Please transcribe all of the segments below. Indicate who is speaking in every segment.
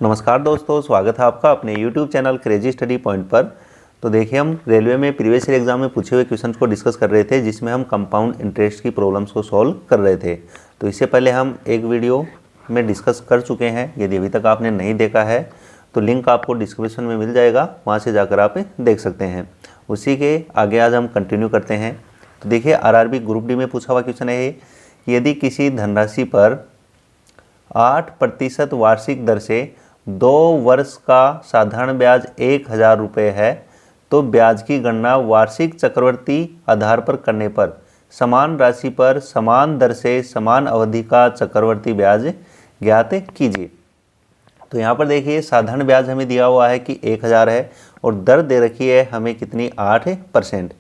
Speaker 1: नमस्कार दोस्तों, स्वागत है आपका अपने YouTube channel crazy study point पर। तो देखिए, हम रेलवे में प्रीवियस ईयर एग्जाम में पूछे हुए क्वेश्चंस को डिस्कस कर रहे थे, जिसमें हम कंपाउंड इंटरेस्ट की प्रॉब्लम्स को सॉल्व कर रहे थे। तो इससे पहले हम एक वीडियो में डिस्कस कर चुके हैं। यदि अभी तक आपने नहीं देखा है तो लिंक आपको डिस्क्रिप्शन में मिल जाएगा, वहाँ से जाकर आप देख सकते हैं। उसी के आगे आज हम कंटिन्यू करते हैं। तो देखिए, RRB ग्रुप डी में पूछा हुआ क्वेश्चन है कि यदि किसी धनराशि पर 8% वार्षिक दर से 2 वर्ष का साधारण ब्याज 1000 रुपये है, तो ब्याज की गणना वार्षिक चक्रवर्ती आधार पर करने पर समान राशि पर समान दर से समान अवधि का चक्रवर्ती ब्याज ज्ञात कीजिए। तो यहाँ पर देखिए, साधारण ब्याज हमें दिया हुआ है कि 1000 है और दर दे रखी है हमें कितनी, 8%।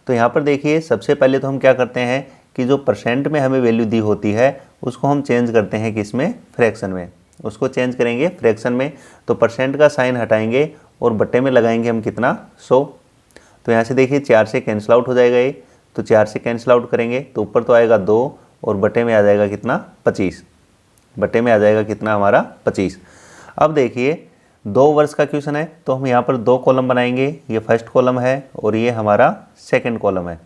Speaker 1: तो यहाँ पर देखिए, सबसे पहले तो हम क्या करते हैं कि जो परसेंट में हमें वैल्यू दी होती है उसको हम चेंज करते हैं किसमें, फ्रैक्शन में। उसको चेंज करेंगे फ्रैक्शन में, तो परसेंट का साइन हटाएंगे और बट्टे में लगाएंगे हम कितना, 100। तो यहाँ से देखिए 4 से कैंसिल आउट हो जाएगा ये, तो 4 से कैंसिल आउट करेंगे तो ऊपर तो आएगा 2 और बट्टे में आ जाएगा कितना, 25। बट्टे में आ जाएगा कितना हमारा, 25। अब देखिए 2 वर्ष का क्वेश्चन है तो हम यहाँ पर 2 कॉलम बनाएंगे। ये फर्स्ट कॉलम है और ये हमारा सेकेंड कॉलम है।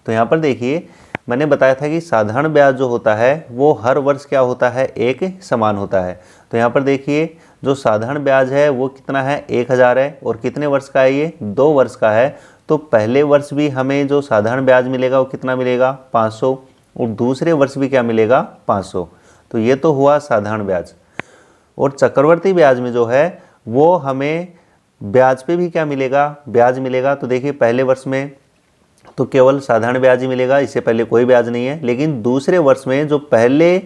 Speaker 1: तो यहाँ पर देखिए, मैंने बताया था कि साधारण ब्याज जो होता है वो हर वर्ष क्या होता है, एक समान होता है। तो यहाँ पर देखिए, जो साधारण ब्याज है वो कितना है, 1000 है और कितने वर्ष का है ये, 2 वर्ष का है। तो पहले वर्ष भी हमें जो साधारण ब्याज मिलेगा वो कितना मिलेगा, 500, और दूसरे वर्ष भी क्या मिलेगा, 500। तो ये तो हुआ साधारण ब्याज। और चक्रवर्ती ब्याज में जो है वो हमें ब्याज पे भी क्या मिलेगा, ब्याज मिलेगा। तो देखिए, पहले वर्ष में तो केवल साधारण ब्याज ही मिलेगा, इससे पहले कोई ब्याज नहीं है। लेकिन दूसरे वर्ष में जो पहले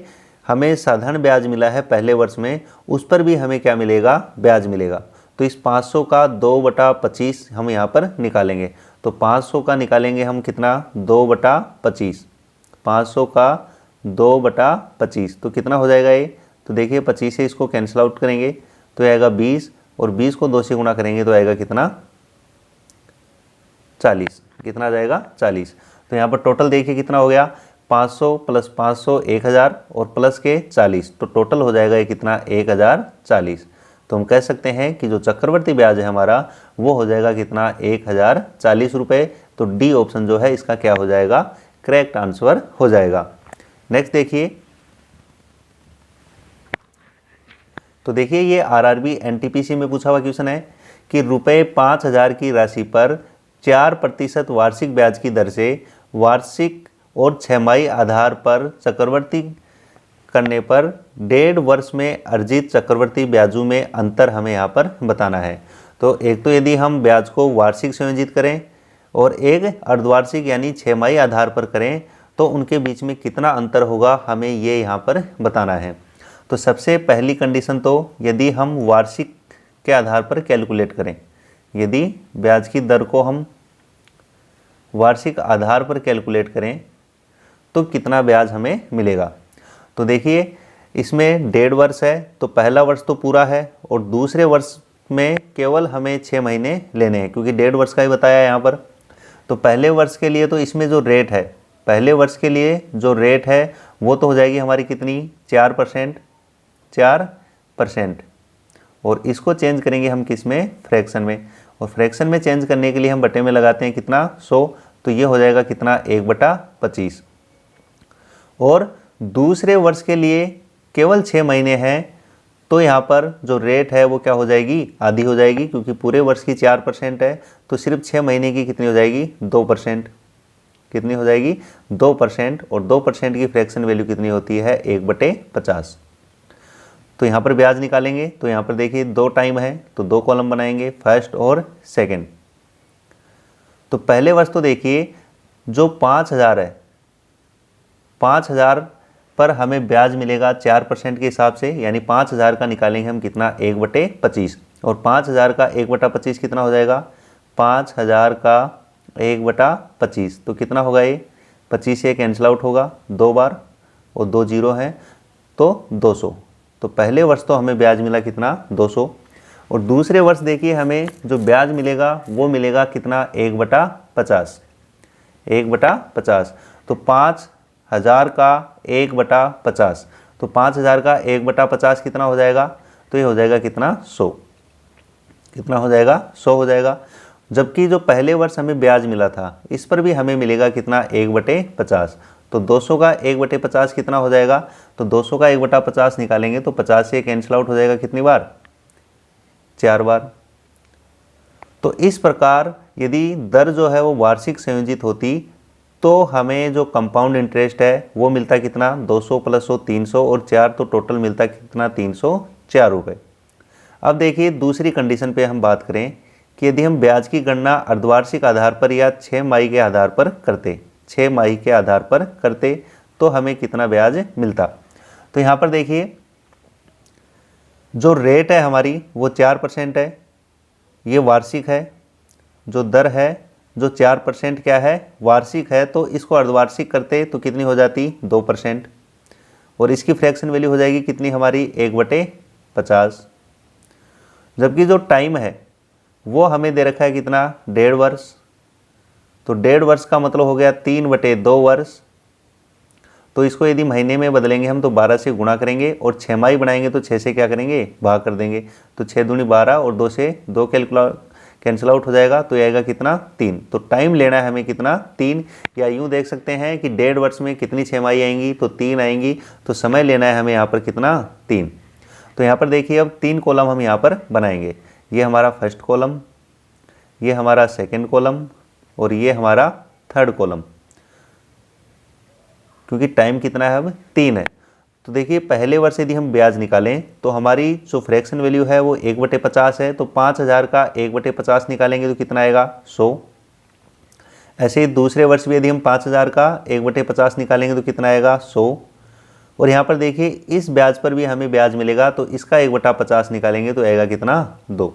Speaker 1: हमें साधारण ब्याज मिला है पहले वर्ष में, उस पर भी हमें क्या मिलेगा, ब्याज मिलेगा। तो इस 500 का 2/25 हम यहाँ पर निकालेंगे। तो 500 का निकालेंगे हम कितना, 2/25। 500 का 2/25 तो कितना हो जाएगा ये, तो देखिए 25 से इसको कैंसिल आउट करेंगे तो आएगा 20, और 20 को 2 से गुणा करेंगे तो आएगा कितना, 40। कितना आ जाएगा, 40। तो यहाँ पर टोटल देखिए कितना हो गया, 500 + 500 1000 और प्लस के 40, तो टोटल हो जाएगा ये कितना, 1040। तो हम कह सकते हैं कि जो चक्रवर्ती ब्याज है हमारा वो हो जाएगा कितना, 1040 रुपये। तो डी ऑप्शन जो है इसका क्या हो जाएगा, करेक्ट आंसर हो जाएगा। नेक्स्ट देखिए, तो देखिए ये RRB NTPC में पूछा हुआ क्वेश्चन है कि ₹5000 की राशि पर 4% वार्षिक ब्याज की दर से वार्षिक और छमाही आधार पर चक्रवर्ती करने पर 1.5 वर्ष में अर्जित चक्रवर्ती ब्याजों में अंतर हमें यहाँ पर बताना है। तो एक तो यदि हम ब्याज को वार्षिक संयोजित करें और एक अर्धवार्षिक यानी छमाही आधार पर करें तो उनके बीच में कितना अंतर होगा, हमें ये यहाँ पर बताना है। तो सबसे पहली कंडीशन, तो यदि हम वार्षिक के आधार पर कैलकुलेट करें, यदि ब्याज की दर को हम वार्षिक आधार पर कैलकुलेट करें तो कितना ब्याज हमें मिलेगा। तो देखिए, इसमें 1.5 वर्ष है तो पहला वर्ष तो पूरा है और दूसरे वर्ष में केवल हमें 6 महीने लेने हैं, क्योंकि 1.5 वर्ष का ही बताया है यहाँ पर। तो पहले वर्ष के लिए तो इसमें जो रेट है, पहले वर्ष के लिए जो रेट है वो तो हो जाएगी हमारी कितनी, 4%। और इसको चेंज करेंगे हम किस में, फ्रैक्शन में। और फ्रैक्शन में चेंज करने के लिए हम बटे में लगाते हैं कितना, 100। तो ये हो जाएगा कितना, 1/25। और दूसरे वर्ष के लिए केवल 6 महीने हैं तो यहाँ पर जो रेट है वो क्या हो जाएगी, आधी हो जाएगी, क्योंकि पूरे वर्ष की 4% है तो सिर्फ 6 महीने की कितनी हो जाएगी, 2%। कितनी हो जाएगी, 2%। और 2% की फ्रैक्शन वैल्यू कितनी होती है, 1/50। तो यहाँ पर ब्याज निकालेंगे तो यहाँ पर देखिए 2 टाइम है तो 2 कॉलम बनाएंगे, फर्स्ट और सेकंड। तो पहले वर्ष तो देखिए जो 5000 है, 5000 पर हमें ब्याज मिलेगा 4% के हिसाब से, यानी 5000 का निकालेंगे हम कितना, 1/25। और 5000 का 1/25 कितना हो जाएगा, 5000 का 1/25 तो कितना होगा ये, 25 से कैंसिल आउट होगा 2 बार और 2 जीरो हैं तो 200। तो पहले वर्ष तो हमें ब्याज मिला कितना, 200। और दूसरे वर्ष देखिए हमें जो ब्याज मिलेगा वो मिलेगा कितना, 1/50। 1/50 तो 5000 का 1/50, तो 5000 का 1/50 कितना हो जाएगा, तो ये हो जाएगा कितना 100, कितना हो जाएगा 100 हो जाएगा। जबकि जो पहले वर्ष हमें ब्याज मिला था इस पर भी हमें मिलेगा कितना 1/50, तो 200 का 1/50 कितना हो जाएगा, तो 200 का 1/50 निकालेंगे तो 50 से कैंसिल आउट हो जाएगा कितनी बार, 4 बार। तो इस प्रकार यदि दर जो है वो वार्षिक संयोजित होती तो हमें जो कंपाउंड इंटरेस्ट है वो मिलता कितना 200 + 100 300 और 4, तो टोटल मिलता कितना 304 रुपये। अब देखिए दूसरी कंडीशन पे हम बात करें कि यदि हम ब्याज की गणना अर्धवार्षिक आधार पर या 6 माही के आधार पर करते, 6 माही के आधार पर करते तो हमें कितना ब्याज मिलता। तो यहाँ पर देखिए जो रेट है हमारी वो 4% है, ये वार्षिक है। जो दर है जो 4% क्या है, वार्षिक है, तो इसको अर्धवार्षिक करते तो कितनी हो जाती 2%, और इसकी फ्रैक्शन वैल्यू हो जाएगी कितनी हमारी 1/50। जबकि जो टाइम है वो हमें दे रखा है कितना 1.5 वर्ष, तो 1.5 वर्ष का मतलब हो गया 3/2 वर्ष। तो इसको यदि महीने में बदलेंगे हम तो 12 से गुणा करेंगे और 6 माही बनाएंगे तो 6 से क्या करेंगे भाग कर देंगे, तो 6 दूनी 12 और 2 से 2 कैंसिल आउट हो जाएगा, तो आएगा कितना 3। तो टाइम लेना है हमें कितना 3, या यूँ देख सकते हैं कि 1.5 वर्ष में कितनी 6 माही आएंगी, तो 3 आएंगी, तो समय लेना है हमें यहाँ पर कितना 3। तो यहाँ पर देखिए अब 3 कॉलम हम यहाँ पर बनाएंगे, ये हमारा फर्स्ट कॉलम, ये हमारा सेकंड कॉलम और ये हमारा थर्ड कॉलम, क्योंकि टाइम कितना है अब 3 है। तो देखिए पहले वर्ष यदि हम ब्याज निकालें तो हमारी जो फ्रैक्शन वैल्यू है वो 1/50 है, तो 5000 का 1/50 निकालेंगे तो कितना आएगा 100। ऐसे ही दूसरे वर्ष भी यदि हम 5000 का 1/50 निकालेंगे तो कितना आएगा 100। और यहाँ पर देखिए इस ब्याज पर भी हमें ब्याज मिलेगा, तो इसका 1/50 निकालेंगे तो आएगा कितना 2।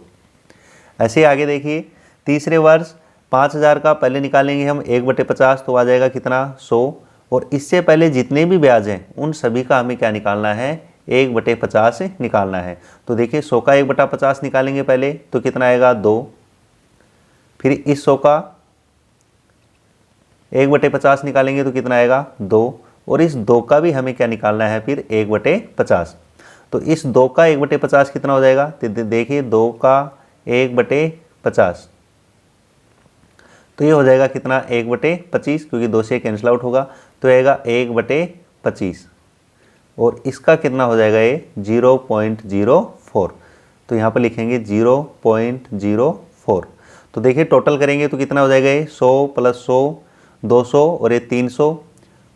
Speaker 1: ऐसे ही आगे देखिए तीसरे वर्ष 5000 का पहले निकालेंगे हम 1/50 तो आ जाएगा कितना 100, और इससे पहले जितने भी ब्याज हैं उन सभी का हमें क्या निकालना है 1/50 निकालना है। तो देखिए 100 का 1/50 निकालेंगे पहले तो कितना आएगा 2, फिर इस 100 का 1/50 निकालेंगे तो कितना आएगा 2, और इस 2 का भी हमें क्या निकालना है फिर 1/50। तो इस 2 का 1/50 कितना हो जाएगा, तो देखिए 2 का 1/50 तो ये हो जाएगा कितना 1/25, क्योंकि 2 से कैंसिल आउट होगा, तो आएगा 1/25, और इसका कितना हो जाएगा ये 0.04। तो यहाँ पर लिखेंगे 0.04। तो देखिए टोटल करेंगे तो कितना हो जाएगा ये 100 + 100 200 और ये 300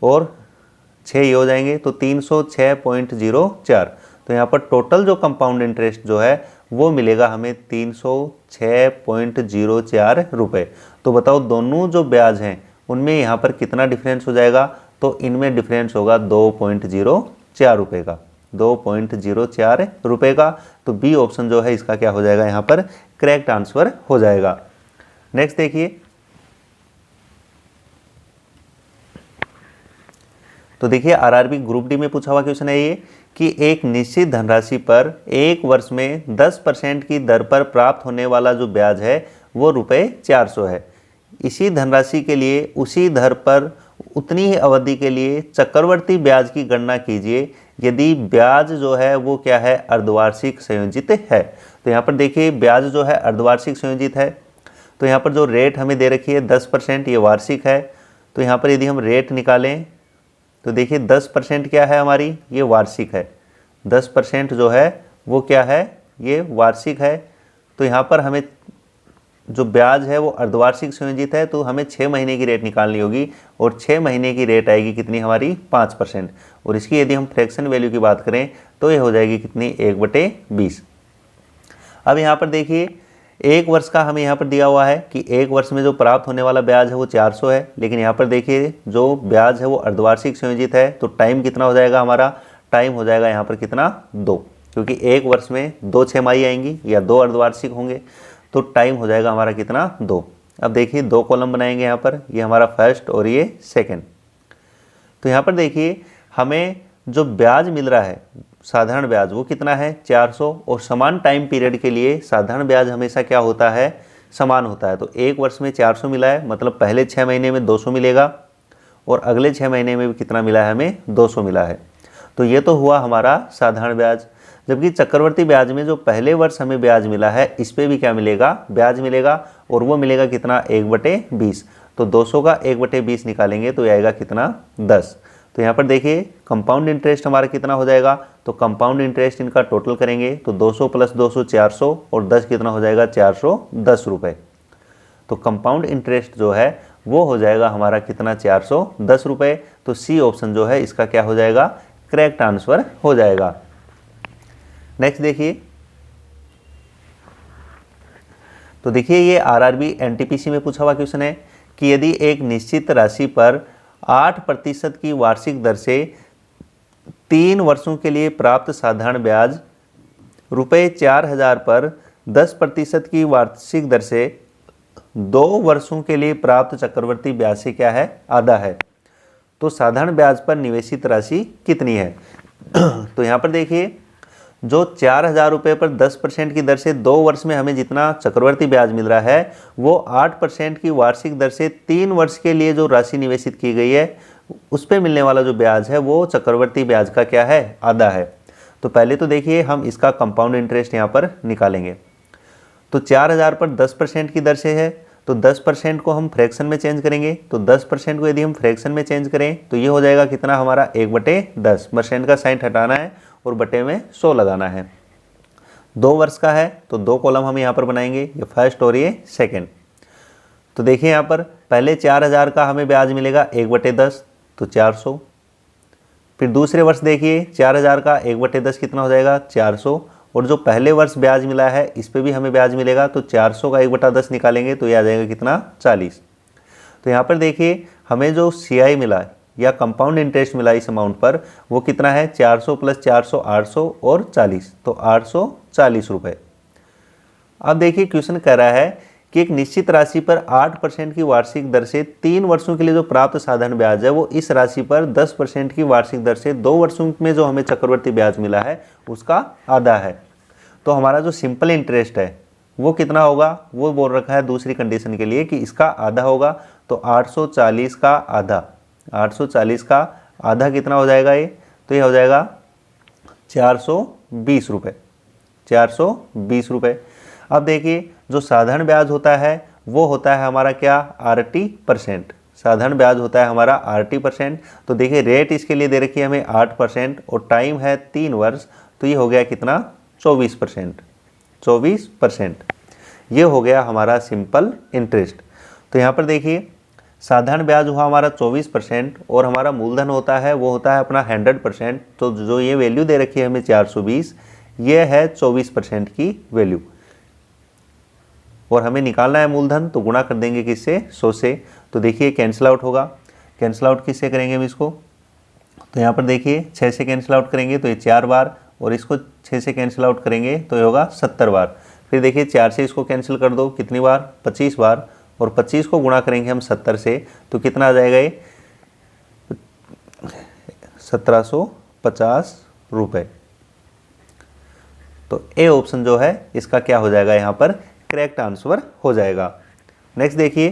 Speaker 1: और 6 ये हो जाएंगे, तो 306.04। तो यहाँ पर टोटल जो कंपाउंड इंटरेस्ट जो है वो मिलेगा हमें 306.04 रुपये। तो बताओ दोनों जो ब्याज हैं उनमें यहाँ पर कितना डिफरेंस हो जाएगा, तो इनमें डिफरेंस होगा 2.04 रुपये का, 2.04 रुपये का। तो बी ऑप्शन जो है इसका क्या हो जाएगा यहाँ पर करेक्ट आंसर हो जाएगा। नेक्स्ट देखिए, तो देखिए आरआरबी ग्रुप डी में पूछा हुआ क्वेश्चन है ये कि एक निश्चित धनराशि पर एक वर्ष में 10% की दर पर प्राप्त होने वाला जो ब्याज है वो ₹400 है। इसी धनराशि के लिए उसी दर पर उतनी ही अवधि के लिए चक्रवर्ती ब्याज की गणना कीजिए यदि ब्याज जो है वो क्या है अर्धवार्षिक संयोजित है। तो यहाँ पर देखिए ब्याज जो है अर्धवार्षिक संयोजित है, तो यहाँ पर जो रेट हमें दे रखी है 10%, ये वार्षिक है। तो यहाँ पर यदि हम रेट निकालें तो देखिए 10% क्या है हमारी, ये वार्षिक है, 10% जो है वो क्या है ये वार्षिक है। तो यहाँ पर हमें जो ब्याज है वो अर्धवार्षिक संयोजित है, तो हमें 6 महीने की रेट निकालनी होगी, और 6 महीने की रेट आएगी कितनी हमारी 5%, और इसकी यदि हम फ्रैक्शन वैल्यू की बात करें तो ये हो जाएगी कितनी 1/20। अब यहाँ पर देखिए एक वर्ष का हमें यहाँ पर दिया हुआ है कि एक वर्ष में जो प्राप्त होने वाला ब्याज है वो 400 है, लेकिन यहाँ पर देखिए जो ब्याज है वो अर्धवार्षिक संयोजित है, तो टाइम कितना हो जाएगा हमारा, टाइम हो जाएगा यहाँ पर कितना 2, क्योंकि एक वर्ष में 2 छमाही आएंगी या 2 अर्धवार्षिक होंगे, तो टाइम हो जाएगा हमारा कितना 2। अब देखिए 2 कॉलम बनाएंगे यहाँ पर, ये हमारा फर्स्ट और ये सेकेंड। तो यहाँ पर देखिए हमें जो ब्याज मिल रहा है साधारण ब्याज वो कितना है 400, और समान टाइम पीरियड के लिए साधारण ब्याज हमेशा क्या होता है समान होता है। तो एक वर्ष में 400 मिला है, मतलब पहले 6 महीने में 200 मिलेगा और अगले 6 महीने में भी कितना मिला है हमें 200 मिला है। तो ये तो हुआ हमारा साधारण ब्याज। जबकि चक्रवर्ती ब्याज में जो पहले वर्ष हमें ब्याज मिला है इस पे भी क्या मिलेगा, ब्याज मिलेगा, और वो मिलेगा कितना, 1/20। तो 200 का 1/20 निकालेंगे तो ये आएगा कितना, 10। तो यहाँ पर देखिए कंपाउंड इंटरेस्ट हमारा कितना हो जाएगा, तो कंपाउंड इंटरेस्ट इनका टोटल करेंगे तो 200 + 200 400 और 10 कितना हो जाएगा, 410 रुपये। तो कंपाउंड इंटरेस्ट जो है वो हो जाएगा हमारा कितना, 410 रुपये। तो सी ऑप्शन जो है इसका क्या हो जाएगा, करेक्ट आंसर हो जाएगा। नेक्स्ट देखिए, तो देखिए ये आरआरबी एनटीपीसी में पूछा हुआ क्वेश्चन है कि यदि एक निश्चित राशि पर 8% की वार्षिक दर से 3 वर्षों के लिए प्राप्त साधारण ब्याज ₹4000 पर 10% की वार्षिक दर से 2 वर्षों के लिए प्राप्त चक्रवर्ती ब्याज से क्या है, आधा है, तो साधारण ब्याज पर निवेशित राशि कितनी है। तो यहाँ पर देखिए जो 4000 रुपये पर 10% की दर से 2 वर्ष में हमें जितना चक्रवर्ती ब्याज मिल रहा है वो 8% की वार्षिक दर से 3 वर्ष के लिए जो राशि निवेशित की गई है उस पर मिलने वाला जो ब्याज है वो चक्रवर्ती ब्याज का क्या है, आधा है। तो पहले तो देखिए हम इसका कंपाउंड इंटरेस्ट यहाँ पर निकालेंगे। तो 4000 पर 10% की दर से है तो 10% को हम फ्रैक्शन में चेंज करेंगे। तो 10% को यदि हम फ्रैक्शन में चेंज करें तो ये हो जाएगा कितना हमारा, 1/10। परसेंट का साइन हटाना है और बटे में 100 लगाना है। 2 वर्ष का है तो 2 कॉलम हम यहाँ पर बनाएंगे, ये फर्स्ट और ये सेकंड। तो देखिए यहाँ पर पहले 4000 का हमें ब्याज मिलेगा 1/10 तो 400। फिर दूसरे वर्ष देखिए 4000 का 1/10 कितना हो जाएगा, 400। और जो पहले वर्ष ब्याज मिला है इस पर भी हमें ब्याज मिलेगा तो 400 का 1/10 निकालेंगे तो ये आ जाएगा कितना, 40। तो यहाँ पर देखिए हमें जो CI मिला या कंपाउंड इंटरेस्ट मिला इस अमाउंट पर वो कितना है, 400 + 400 800 और 40, तो 840 रुपये। अब देखिए क्वेश्चन कह रहा है कि एक निश्चित राशि पर 8% की वार्षिक दर से 3 वर्षों के लिए जो प्राप्त साधारण ब्याज है वो इस राशि पर 10% की वार्षिक दर से 2 वर्षों में जो हमें चक्रवर्ती ब्याज मिला है उसका आधा है। तो हमारा जो सिंपल इंटरेस्ट है वो कितना होगा, वो बोल रखा है दूसरी कंडीशन के लिए कि इसका आधा होगा। तो 840 का आधा, 840 का आधा कितना हो जाएगा ये, तो ये हो जाएगा 420 रुपये, 420 रुपये। अब देखिए जो साधारण ब्याज होता है वो होता है हमारा क्या, RT%। साधारण ब्याज होता है हमारा RT%। तो देखिए रेट इसके लिए दे रखी है हमें 8% और टाइम है 3 वर्ष, तो ये हो गया कितना, 24%, 24%। ये हो गया हमारा सिंपल इंटरेस्ट। तो यहाँ पर देखिए साधारण ब्याज हुआ हमारा 24% और हमारा मूलधन होता है वो होता है अपना 100%। तो जो ये वैल्यू दे रखी है हमें 420, ये है 24% की वैल्यू। और हमें निकालना है मूलधन तो गुणा कर देंगे किससे, 100 से। तो देखिए कैंसिल आउट होगा, कैंसिल आउट किससे करेंगे हम इसको, तो यहाँ पर देखिए 6 से कैंसिल आउट करेंगे तो ये 4 बार, और इसको 6 से कैंसिल आउट करेंगे तो ये होगा 70 बार। फिर देखिए 4 से इसको कैंसिल कर दो, कितनी बार, 25 बार, और 25 को गुणा करेंगे हम 70 से तो कितना आ जाएगा ये, 1750 रुपये। तो ए ऑप्शन जो है इसका क्या हो जाएगा, यहाँ पर करेक्ट आंसर हो जाएगा। नेक्स्ट देखिए,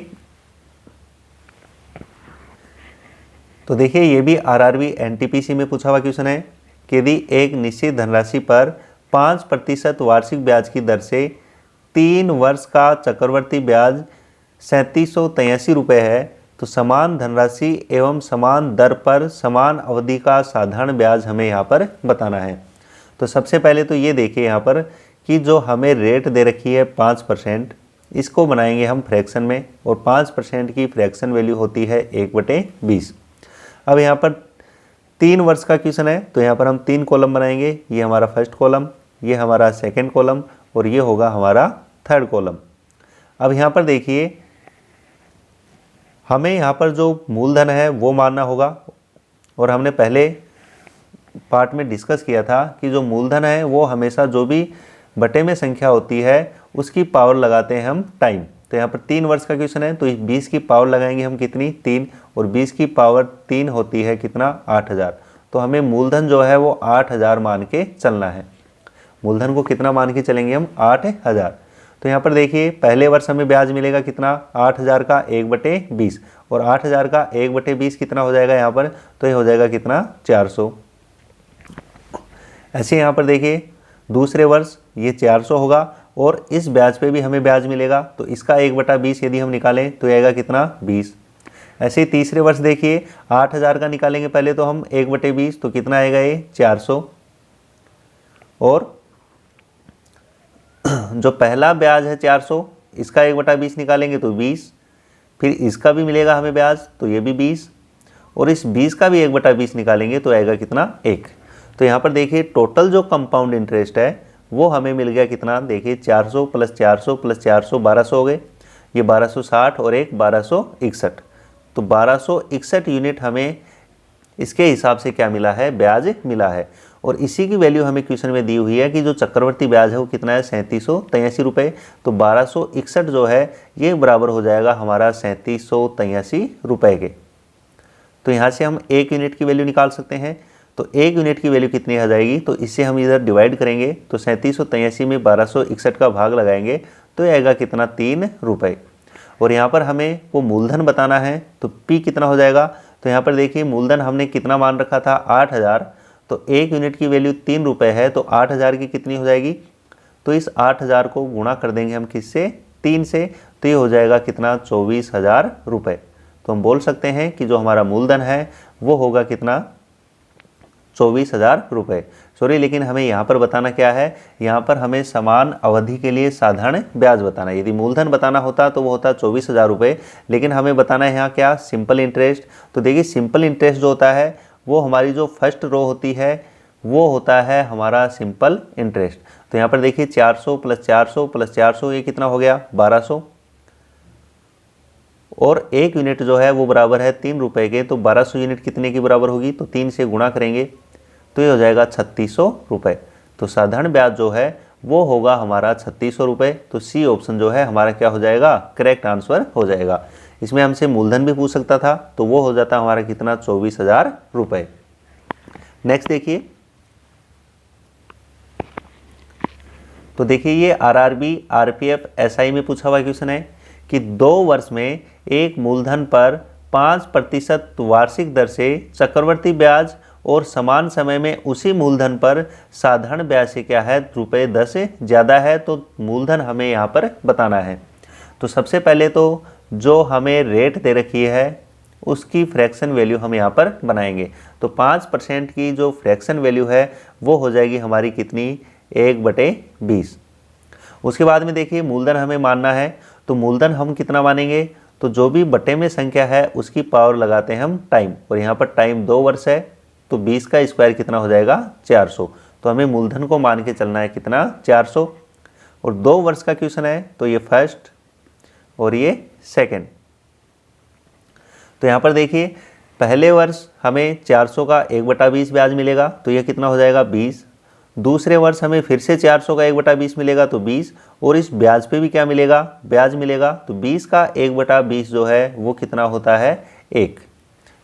Speaker 1: तो देखिए ये भी आरआरबी एनटीपीसी में पूछा हुआ क्वेश्चन है कि यदि एक निश्चित धनराशि पर 5% वार्षिक ब्याज की दर से 3 वर्ष का चक्रवर्ती ब्याज 3783 रुपये है तो समान धनराशि एवं समान दर पर समान अवधि का साधारण ब्याज हमें यहाँ पर बताना है। तो सबसे पहले तो ये देखिए यहाँ पर कि जो हमें रेट दे रखी है 5%, इसको बनाएंगे हम फ्रैक्शन में, और 5% की फ्रैक्शन वैल्यू होती है 1/20। अब यहाँ पर 3 वर्ष का क्वेश्चन है तो यहाँ पर हम 3 कॉलम बनाएंगे, ये हमारा फर्स्ट कॉलम, ये हमारा सेकंड कॉलम और ये होगा हमारा थर्ड कॉलम। अब यहाँ पर देखिए हमें यहाँ पर जो मूलधन है वो मानना होगा, और हमने पहले पार्ट में डिस्कस किया था कि जो मूलधन है वो हमेशा जो भी बटे में संख्या होती है उसकी पावर लगाते हैं हम टाइम। तो यहाँ पर 3 वर्ष का क्वेश्चन है तो 20 की पावर लगाएंगे हम कितनी, 3, और 20 की पावर 3 होती है कितना, 8000। तो हमें मूलधन जो है वो 8000 मान के चलना है। मूलधन को कितना मान के चलेंगे हम, 8000। तो यहाँ पर देखिए पहले वर्ष हमें ब्याज मिलेगा कितना, 8000 का 1/20, और 8000 का 1/20 कितना हो जाएगा यहाँ पर, तो ये हो जाएगा कितना, 400। ऐसे यहाँ पर देखिए दूसरे वर्ष ये 400 होगा और इस ब्याज पे भी हमें ब्याज मिलेगा, तो इसका 1/20 यदि हम निकालें तो आएगा कितना 20। ऐसे ही तीसरे वर्ष देखिए 8,000 का निकालेंगे पहले तो हम 1/20, तो कितना आएगा ये 400। और जो पहला ब्याज है 400, इसका 1/20 निकालेंगे तो 20, फिर इसका भी मिलेगा हमें ब्याज तो ये भी 20, और इस 20 का भी 1/20 निकालेंगे तो आएगा कितना 1। तो यहाँ पर देखिए टोटल जो कंपाउंड इंटरेस्ट है वो हमें मिल गया कितना, देखिए 400 + 400 + 400 1200 हो गए, ये 1260 और एक 1261, तो 1261 यूनिट हमें इसके हिसाब से क्या मिला है, ब्याज मिला है। और इसी की वैल्यू हमें क्वेश्चन में दी हुई है कि जो चक्रवर्ती ब्याज है वो कितना है 3783 रुपये, तो 1261 जो है ये बराबर हो जाएगा हमारा 3783 रुपये के। तो यहाँ से हम 1 यूनिट की वैल्यू निकाल सकते हैं, तो 1 यूनिट की वैल्यू कितनी आ जाएगी, तो इससे हम इधर डिवाइड करेंगे तो 3783 में 1261 का भाग लगाएंगे तो ये आएगा कितना 3 रुपये। और यहाँ पर हमें वो मूलधन बताना है, तो P कितना हो जाएगा, तो यहाँ पर देखिए मूलधन हमने कितना मान रखा था 8000, तो 1 यूनिट की वैल्यू 3 रुपये है, तो 8000 की कितनी हो जाएगी, तो इस 8000 को गुणा कर देंगे हम किससे 3 से, तो ये हो जाएगा कितना 24,000 रुपये। तो हम बोल सकते हैं कि जो हमारा मूलधन है वो होगा कितना 24,000 रुपये। सॉरी, लेकिन हमें यहाँ पर बताना क्या है, यहाँ पर हमें समान अवधि के लिए साधारण ब्याज बताना है। यदि मूलधन बताना होता तो वो होता 24,000 रुपये, लेकिन हमें बताना है यहाँ क्या, सिंपल इंटरेस्ट। तो देखिए सिंपल इंटरेस्ट जो होता है वो हमारी जो फर्स्ट रो होती है वो होता है हमारा सिंपल इंटरेस्ट। तो यहाँ पर देखिए 400 + 400 + 400 ये कितना हो गया 1200, और 1 यूनिट जो है वो बराबर है 3 रुपये के, तो 1200 यूनिट कितने की बराबर होगी, तो 3 से गुणा करेंगे तो ये हो जाएगा 3600 रुपये। तो साधारण ब्याज जो है वो होगा हमारा 3600 रुपये। तो सी ऑप्शन जो है हमारा क्या हो जाएगा, करेक्ट आंसर हो जाएगा। इसमें हमसे मूलधन भी पूछ सकता था, तो वो हो जाता हमारा कितना 24,000 रुपये। नेक्स्ट देखिए, तो देखिए ये आरआरबी, आरपीएफ, एसआई में पूछा हुआ क्वेश्चन है कि 2 वर्ष में एक मूलधन पर 5% वार्षिक दर से चक्रवर्ती ब्याज और समान समय में उसी मूलधन पर साधारण ब्याज से क्या है ₹10 ज़्यादा है, तो मूलधन हमें यहाँ पर बताना है। तो सबसे पहले तो जो हमें रेट दे रखी है उसकी फ्रैक्शन वैल्यू हम यहाँ पर बनाएंगे। तो 5% की जो फ्रैक्शन वैल्यू है वो हो जाएगी हमारी कितनी 1/20। उसके बाद में देखिए मूलधन हमें मानना है, तो मूलधन हम कितना मानेंगे, तो जो भी बटे में संख्या है उसकी पावर लगाते हैं हम टाइम, और यहाँ पर टाइम 2 वर्ष है, तो 20 का स्क्वायर कितना हो जाएगा 400। तो हमें मूलधन को मान के चलना है कितना 400, और 2 वर्ष का क्वेश्चन है तो ये फर्स्ट और ये सेकंड। तो यहाँ पर देखिए पहले वर्ष हमें 400 का 1/20 ब्याज मिलेगा, तो ये कितना हो जाएगा 20। दूसरे वर्ष हमें फिर से 400 का 1/20 मिलेगा तो 20, और इस ब्याज पे भी क्या मिलेगा, ब्याज मिलेगा। तो 20 का 1/20 जो है वो कितना होता है 1।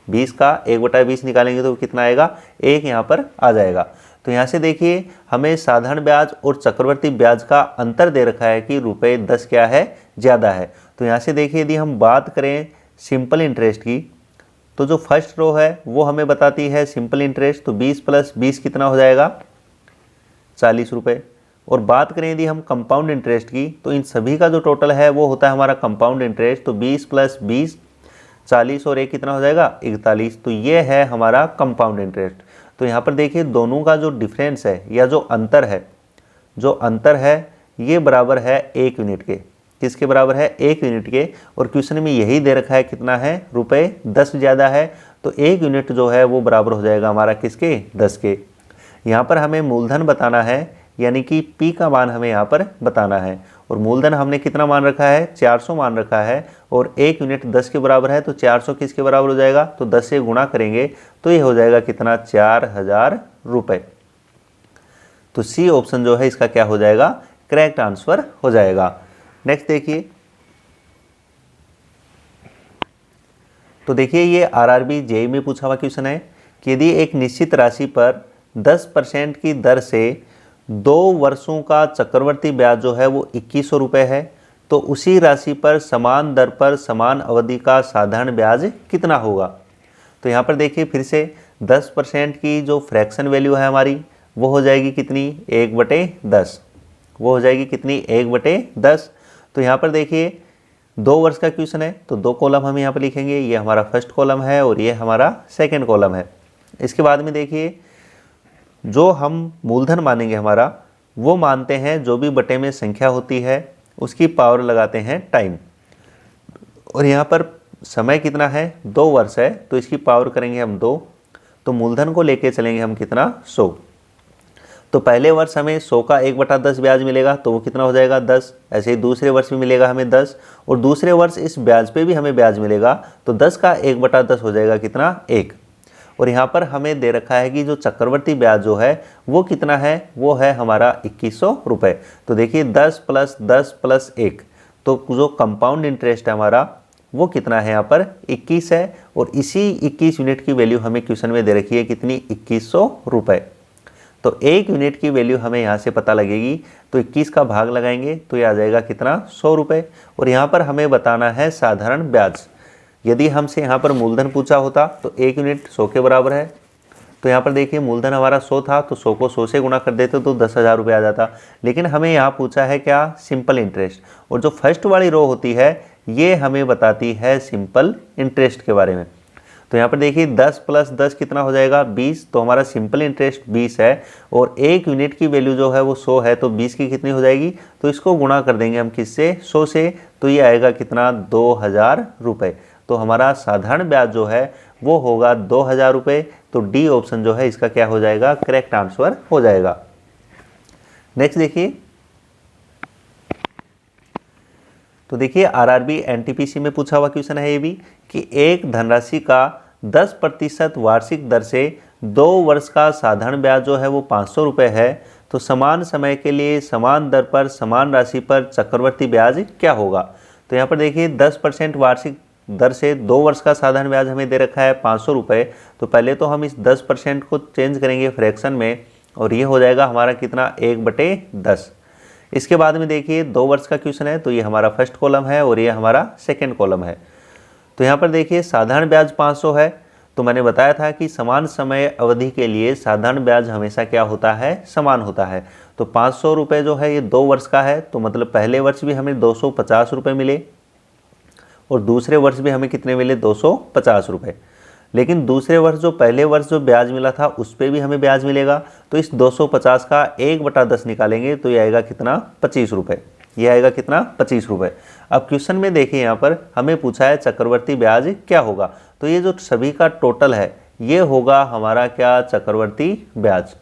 Speaker 1: 20 का 1/20 निकालेंगे तो कितना आएगा 1 यहाँ पर आ जाएगा। तो यहाँ से देखिए हमें साधारण ब्याज और चक्रवर्ती ब्याज का अंतर दे रखा है कि ₹10 क्या है ज़्यादा है। तो यहाँ से देखिए यदि हम बात करें सिंपल इंटरेस्ट की, तो जो फर्स्ट रो है वो हमें बताती है सिंपल इंटरेस्ट, तो 20 + 20 कितना हो जाएगा 40 रुपये। और बात करें यदि हम कंपाउंड इंटरेस्ट की, तो इन सभी का जो टोटल है वो होता है हमारा कंपाउंड इंटरेस्ट, तो 20 + 20 40 और 1 कितना हो जाएगा 41। तो ये है हमारा कंपाउंड इंटरेस्ट। तो यहाँ पर देखिए दोनों का जो डिफरेंस है या जो अंतर है ये बराबर है 1 यूनिट के। किसके बराबर है 1 यूनिट के, और क्वेश्चन में यही दे रखा है कितना है ₹10 ज़्यादा है, तो 1 यूनिट जो है वो बराबर हो जाएगा हमारा किसके 10 के। यहाँ पर हमें मूलधन बताना है, यानी कि P का मान हमें यहाँ पर बताना है, और मूलधन हमने कितना मान रखा है 400 मान रखा है, और 1 यूनिट 10 के बराबर है, तो 400 किसके बराबर हो जाएगा, तो 10 से गुणा करेंगे तो ये हो जाएगा कितना 4000 रुपये। तो सी ऑप्शन जो है इसका क्या हो जाएगा करेक्ट आंसर हो जाएगा। नेक्स्ट देखिए, तो देखिए ये आरआरबी जेईई में पूछा हुआ क्वेश्चन है कि यदि एक निश्चित राशि पर 10% की दर से 2 वर्षों का चक्रवर्ती ब्याज जो है वो 2100 रुपये है, तो उसी राशि पर समान दर पर समान अवधि का साधारण ब्याज कितना होगा। तो यहाँ पर देखिए फिर से 10% की जो फ्रैक्शन वैल्यू है हमारी वो हो जाएगी कितनी 1/10। वो हो जाएगी कितनी 1/10। तो यहाँ पर देखिए 2 वर्ष का क्वेश्चन है तो 2 कॉलम हम यहाँ पर लिखेंगे, ये हमारा फर्स्ट कॉलम है और ये हमारा सेकंड कॉलम है। इसके बाद में देखिए जो हम मूलधन मानेंगे हमारा, वो मानते हैं जो भी बटे में संख्या होती है उसकी पावर लगाते हैं टाइम, और यहाँ पर समय कितना है 2 वर्ष है तो इसकी पावर करेंगे हम 2, तो मूलधन को लेके चलेंगे हम कितना 100। तो पहले वर्ष हमें 100 का 1/10 ब्याज मिलेगा तो वो कितना हो जाएगा 10। ऐसे ही दूसरे वर्ष में मिलेगा हमें 10, और दूसरे वर्ष इस ब्याज पे भी हमें ब्याज मिलेगा तो 10 का 1/10 हो जाएगा कितना 1। और यहाँ पर हमें दे रखा है कि जो चक्रवर्ती ब्याज जो है वो कितना है, वो है हमारा 2100 रुपये। तो देखिए 10 + 10 + 1, तो जो कंपाउंड इंटरेस्ट है हमारा वो कितना है यहाँ पर 21 है, और इसी 21 यूनिट की वैल्यू हमें क्वेश्चन में दे रखी है कितनी 2100 रुपये। तो 1 यूनिट की वैल्यू हमें यहाँ से पता लगेगी, तो 21 का भाग लगाएंगे तो ये आ जाएगा कितना 100 रुपये। और यहाँ पर हमें बताना है साधारण ब्याज। यदि हमसे यहाँ पर मूलधन पूछा होता तो 1 यूनिट 100 के बराबर है, तो यहाँ पर देखिए मूलधन हमारा 100 था तो 100 को 100 से गुणा कर देते तो 10,000 रुपये आ जाता। लेकिन हमें यहाँ पूछा है क्या सिंपल इंटरेस्ट, और जो फर्स्ट वाली रो होती है ये हमें बताती है सिंपल इंटरेस्ट के बारे में। तो यहाँ पर देखिए 10 + 10 कितना हो जाएगा 20, तो हमारा सिंपल इंटरेस्ट 20 है, और 1 यूनिट की वैल्यू जो है वो 100 है, तो 20 की कितनी हो जाएगी, तो इसको गुणा कर देंगे हम किससे 100 से, तो ये आएगा कितना 2000 रुपये। तो हमारा साधारण ब्याज जो है वो होगा 2000 रुपये। तो डी ऑप्शन जो है इसका क्या हो जाएगा, करेक्ट आंसर हो जाएगा। नेक्स्ट देखिए, तो देखिए आरआरबी एनटीपीसी में पूछा हुआ क्वेश्चन है ये भी, कि एक धनराशि का 10% वार्षिक दर से 2 वर्ष का साधारण ब्याज जो है वो 500 रुपये है, तो समान समय के लिए समान दर पर समान राशि पर चक्रवर्ती ब्याज क्या होगा। तो यहाँ पर देखिए 10% वार्षिक दर से 2 वर्ष का साधारण ब्याज हमें दे रखा है 500 रुपये। तो पहले तो हम इस 10% को चेंज करेंगे फ्रैक्शन में, और ये हो जाएगा हमारा कितना 1/10। इसके बाद में देखिए 2 वर्ष का क्वेश्चन है, तो ये हमारा फर्स्ट कॉलम है और ये हमारा सेकंड कॉलम है। तो यहाँ पर देखिए साधारण ब्याज 500 है, तो मैंने बताया था कि समान समय अवधि के लिए साधारण ब्याज हमेशा क्या होता है, समान होता है। तो 500 रुपये जो है ये 2 वर्ष का है, तो मतलब पहले वर्ष भी हमें 250 रुपये मिले और दूसरे वर्ष भी हमें कितने मिले 250 रुपये। लेकिन दूसरे वर्ष जो पहले वर्ष जो ब्याज मिला था उस पर भी हमें ब्याज मिलेगा, तो इस 250 का 1/10 निकालेंगे तो ये आएगा कितना 25 रुपये। ये आएगा कितना 25 रुपये। अब क्वेश्चन में देखिए यहाँ पर हमें पूछा है चक्रवर्ती ब्याज क्या होगा, तो ये जो सभी का टोटल है ये होगा हमारा क्या चक्रवर्ती ब्याज।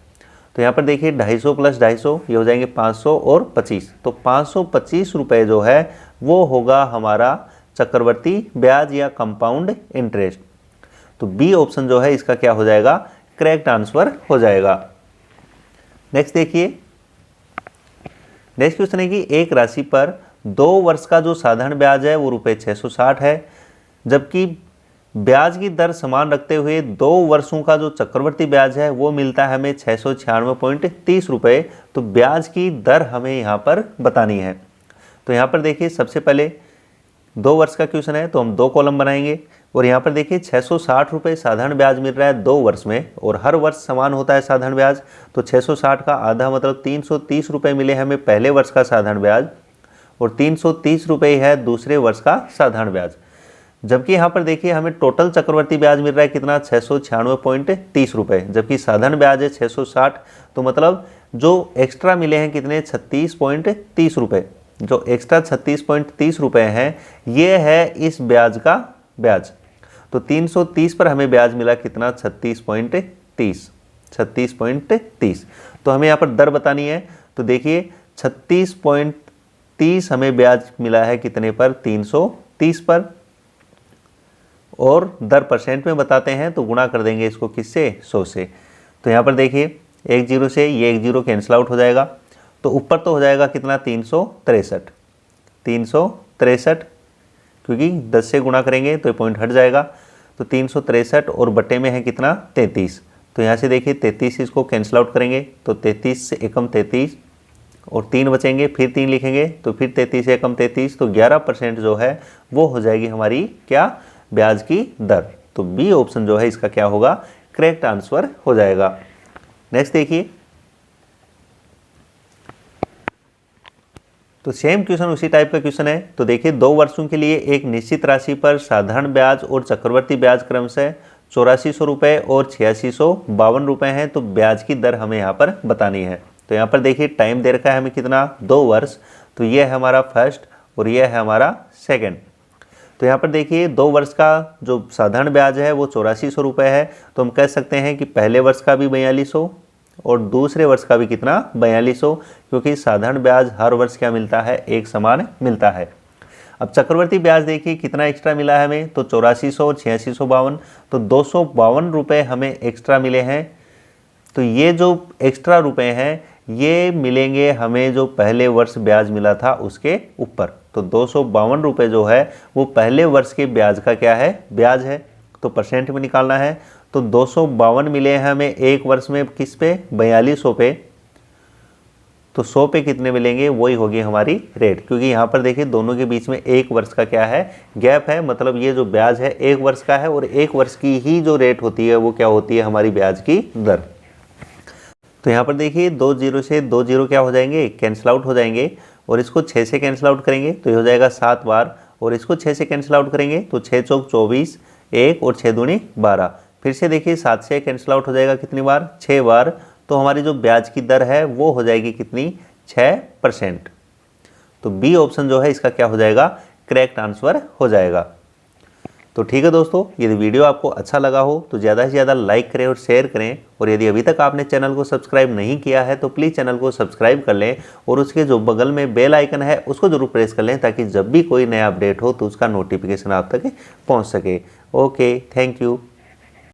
Speaker 1: तो यहाँ पर देखिए 250 + 250 ये हो जाएंगे 500 और 25, तो 525 रुपये जो है वो होगा हमारा चक्रवर्ती ब्याज या कंपाउंड इंटरेस्ट। तो बी ऑप्शन जो है इसका क्या हो जाएगा, करेक्ट आंसर हो जाएगा। नेक्स्ट देखिए, नेक्स्ट क्वेश्चन है कि एक राशि पर 2 वर्ष का जो साधारण ब्याज है वो ₹660 है, जबकि ब्याज की दर समान रखते हुए 2 वर्षों का जो चक्रवर्ती ब्याज है वो मिलता है हमें 696.30 रुपये। तो ब्याज की दर हमें यहाँ पर बतानी है। तो यहाँ पर देखिए सबसे पहले 2 वर्ष का क्वेश्चन है तो हम 2 कॉलम बनाएंगे, और यहाँ पर देखिए 660 रुपये साधारण ब्याज मिल रहा है 2 वर्ष में, और हर वर्ष समान होता है साधारण ब्याज। तो 660 का आधा मतलब 330 रुपये मिले हमें पहले वर्ष का साधारण ब्याज, और 330 रुपये है दूसरे वर्ष का साधारण ब्याज। जबकि यहाँ पर देखिए हमें टोटल चक्रवर्ती ब्याज मिल रहा है कितना 696.30 रुपये, जबकि साधारण ब्याज है 660। तो मतलब जो एक्स्ट्रा मिले हैं कितने 36.30 रुपये, जो एक्स्ट्रा 36.30 रुपये हैं ये है इस ब्याज का ब्याज। तो 330 पर हमें ब्याज मिला कितना 36.30। तो हमें यहाँ पर दर बतानी है, तो देखिए 36.30 हमें ब्याज मिला है कितने पर 330 पर, और दर परसेंट में बताते हैं तो गुणा कर देंगे इसको किससे 100 से। तो यहाँ पर देखिए 1 0 से ये 1 0 कैंसिल आउट हो जाएगा, तो ऊपर तो हो जाएगा कितना 363, क्योंकि 10 से गुणा करेंगे तो ये पॉइंट हट जाएगा। तो 363 और बटे में है कितना 33, तो यहाँ से देखिए 33 इसको कैंसिल आउट करेंगे तो 33 से एकम 33 और 3 बचेंगे, फिर 3 लिखेंगे तो फिर 33 से एकम 33, तो 11% जो है वो हो जाएगी हमारी क्या ब्याज की दर। तो बी ऑप्शन जो है इसका क्या होगा, करेक्ट आंसर हो जाएगा। नेक्स्ट देखिए, तो सेम क्वेश्चन उसी टाइप का क्वेश्चन है। तो देखिए 2 वर्षों के लिए एक निश्चित राशि पर साधारण ब्याज और चक्रवर्ती ब्याज क्रमशः 8400 रुपये और 8652 रुपये हैं। तो ब्याज की दर हमें यहाँ पर बतानी है। तो यहाँ पर देखिए टाइम दे रखा है हमें कितना, 2 वर्ष। तो ये है हमारा फर्स्ट और ये है हमारा सेकेंड। तो यहाँ पर देखिए 2 वर्ष का जो साधारण ब्याज है वो 8400 रुपये है। तो हम कह सकते हैं कि पहले वर्ष का भी 4200 और दूसरे वर्ष का भी कितना, 4200, क्योंकि साधारण ब्याज हर वर्ष क्या मिलता है, एक समान मिलता है। अब चक्रवर्ती ब्याज देखिए कितना एक्स्ट्रा मिला है हमें, तो 8400 और 8652, तो 252 रुपये हमें एक्स्ट्रा मिले हैं। तो ये जो एक्स्ट्रा रुपए हैं ये मिलेंगे हमें जो पहले वर्ष ब्याज मिला था उसके ऊपर। तो 252 रुपये जो है वो पहले वर्ष के ब्याज का क्या है, ब्याज है। तो परसेंट में निकालना है। तो 252 मिले हैं हमें एक वर्ष में, किस पे, 4200 पे। तो 100 पे कितने मिलेंगे, वही होगी हमारी रेट, क्योंकि यहाँ पर देखिए दोनों के बीच में 1 वर्ष का क्या है, गैप है। मतलब ये जो ब्याज है 1 वर्ष का है और 1 वर्ष की ही जो रेट होती है वो क्या होती है, हमारी ब्याज की दर। तो यहाँ पर देखिए 2 0 से 2 0 क्या हो जाएंगे, कैंसिल आउट हो जाएंगे। और इसको 6 से कैंसिल आउट करेंगे तो ये हो जाएगा 7 बार। और इसको 6 से कैंसिल आउट करेंगे तो 6 चौक 24, 1 और 6 दूनी 12। फिर से देखिए 7 से कैंसिल आउट हो जाएगा कितनी बार, 6 बार। तो हमारी जो ब्याज की दर है वो हो जाएगी कितनी, 6%। तो बी ऑप्शन जो है इसका क्या हो जाएगा, करेक्ट आंसर हो जाएगा। तो ठीक है दोस्तों, यदि वीडियो आपको अच्छा लगा हो तो ज़्यादा से ज़्यादा लाइक करें और शेयर करें। और यदि अभी तक आपने चैनल को सब्सक्राइब नहीं किया है तो प्लीज़ चैनल को सब्सक्राइब कर लें और उसके जो बगल में बेल आइकन है उसको जरूर प्रेस कर लें, ताकि जब भी कोई नया अपडेट हो तो उसका नोटिफिकेशन आप तक पहुँच सके। Okay, thank you.